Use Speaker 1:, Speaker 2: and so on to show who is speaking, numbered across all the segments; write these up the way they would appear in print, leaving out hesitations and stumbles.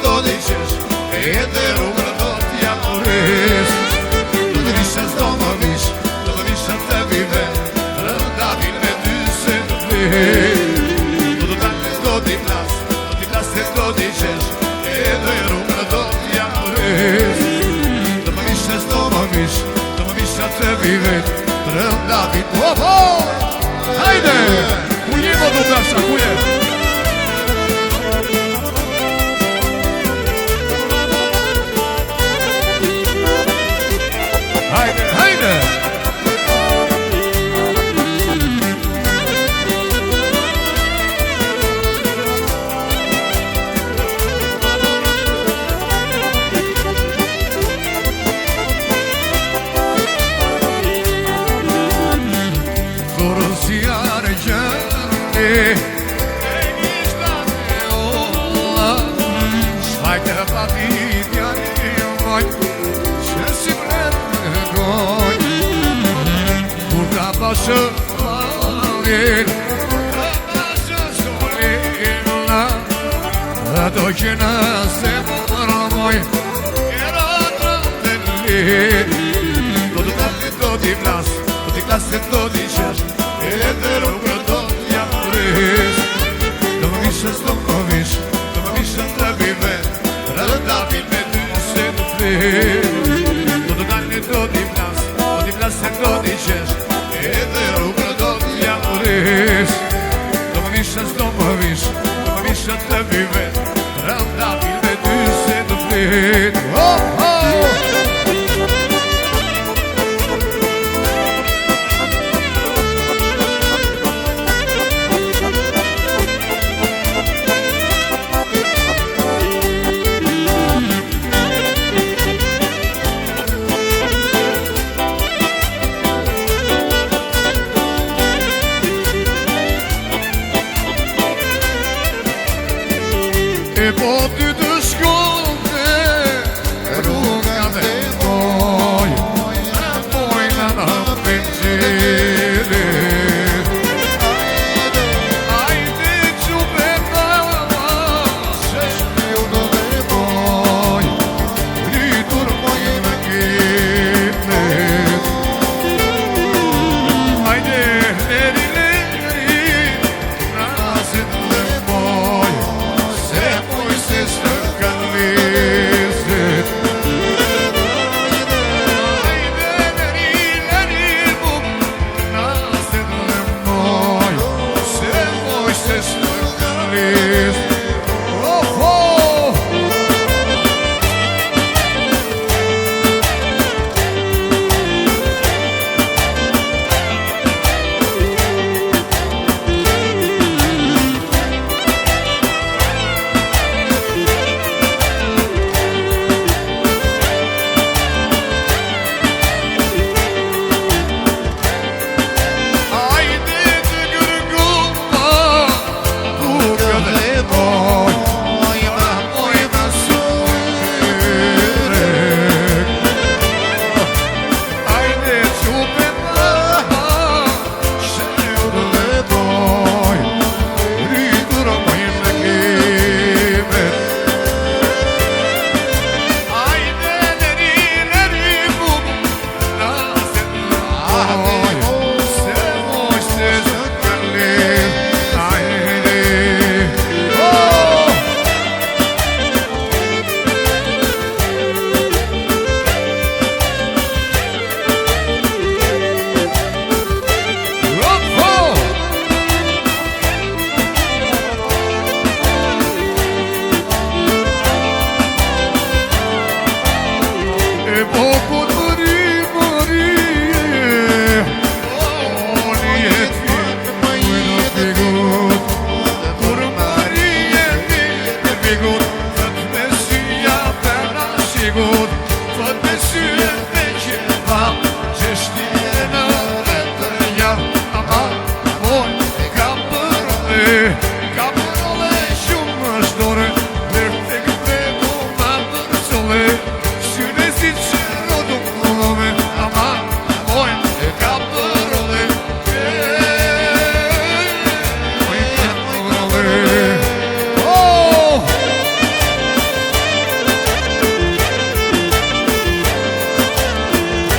Speaker 1: do t'i qesh, e dhe rrugën do t'ja ures. Do të visha s'do më vish, do të visha të vive, rënda vin me dy se të flesh. Do të tani do t'i plas e do t'i qesh, e dhe rrugën do t'ja ures. Do më visha s'do më vish, do më visha të vive, rënda vin. Hajde! Ku je më do kasha, ku je? Hajde, hajde! Dorëzjarë gjërë e ishtate olla, shvajtë e patit janë i vajtë, që si bretë në gojë. Kur ka pashë valin, ka pashë solina, ato që nëse më rëmoj, e ratën të linë. Do të tati do t'i plas, do t'i plas e do t'i qesh, e dhe rrugën do t'ja ures. Do më visha s'do më vish, do më visha të vive, rënda vin me dy se të flesh. Do të tani do t'i plas e do t'i qesh, e dhe rrugën do t'ja ures. Do më visha s'do më vish, do më visha të vive, rënda vin me dy se të flesh. E po ty të shkonde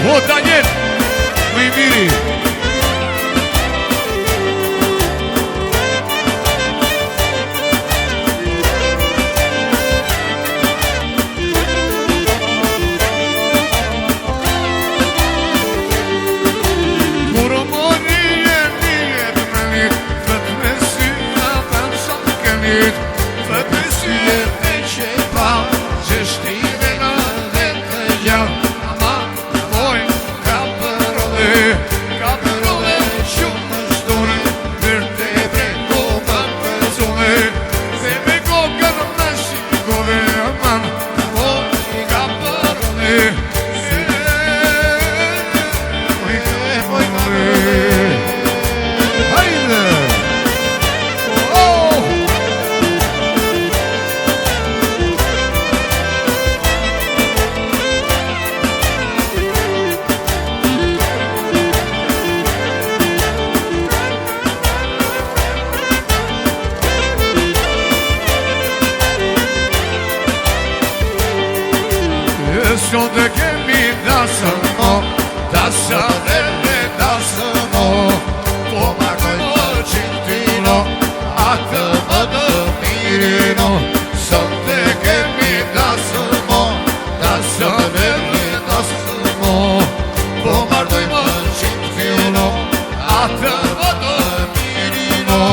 Speaker 1: O Daniel, më i miri. Sot e kemi dasëm mo, dasëm e me dasëm mo, po marrojmë qintino, atë më të mirino. Sot e kemi dasëm mo, dasëm e me dasëm mo, po marrojmë qintino, atë më të mirino.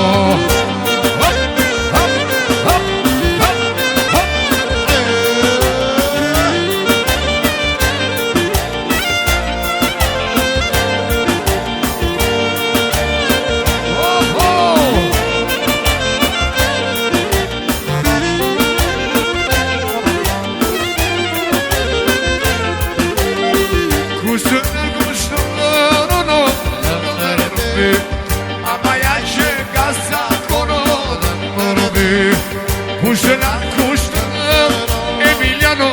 Speaker 1: Emiliano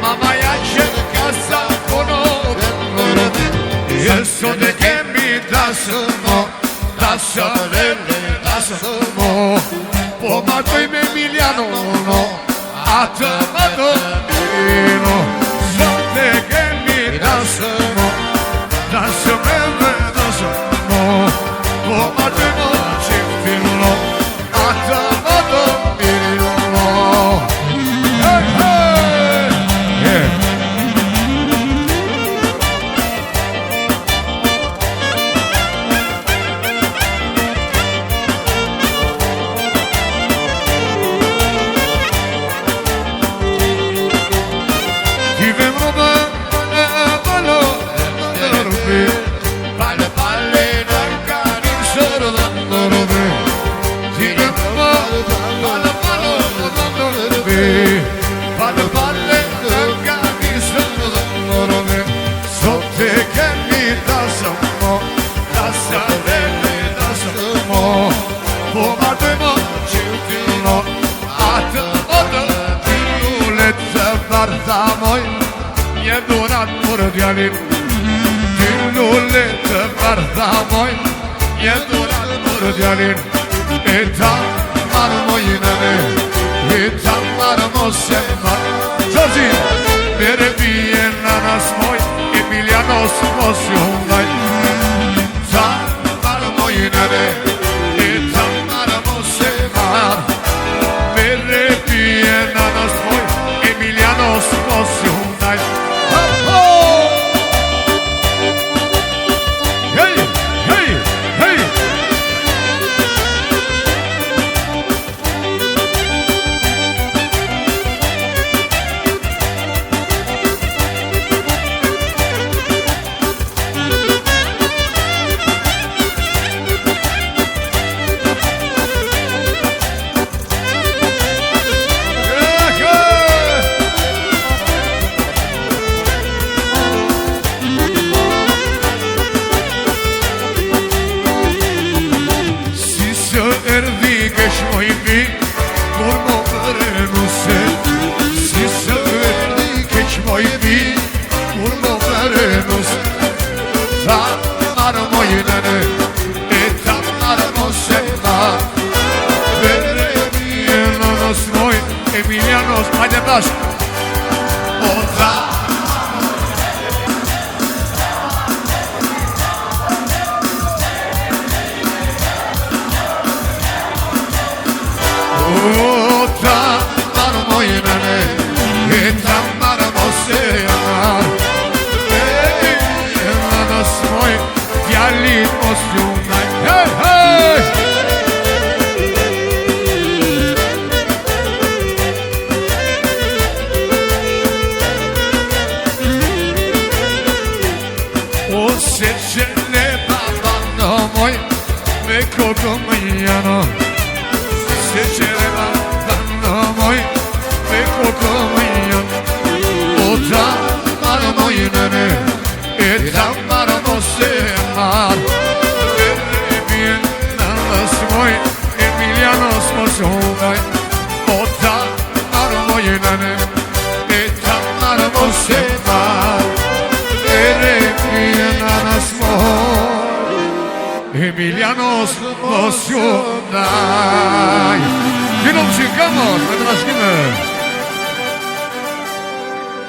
Speaker 1: Mamma jače kasa ponovno Sot e kemi dasëmo, dasëmo Po martojmë Emiliano atë më të mirino. Sot e kemi dasëmo, dasëmo Po martojmë qintino, atë më të mirino. Një donat për djalin Ty nullet të bardhamoj Një donat për djalin E ta marë mojnëve E ta marë mose marë Gjorgji Mere bije nanas moj Emilianos mos ju ndaj Ta marë mojnëve E ta marë mose marë Mere bije nanas moj Emilianos mos ju ndaj Emilianos, hajde tash. Cotomiano, se c'era tanto moi, e Cotomiano, o Tamara moinene, e Tamara mosemar, e bien nas moi, Emiliano smosovai, o Tamara moinene, e Tamara mosemar, e bien nas moi. Emilianos Mosionaj. Wielom się kamor, na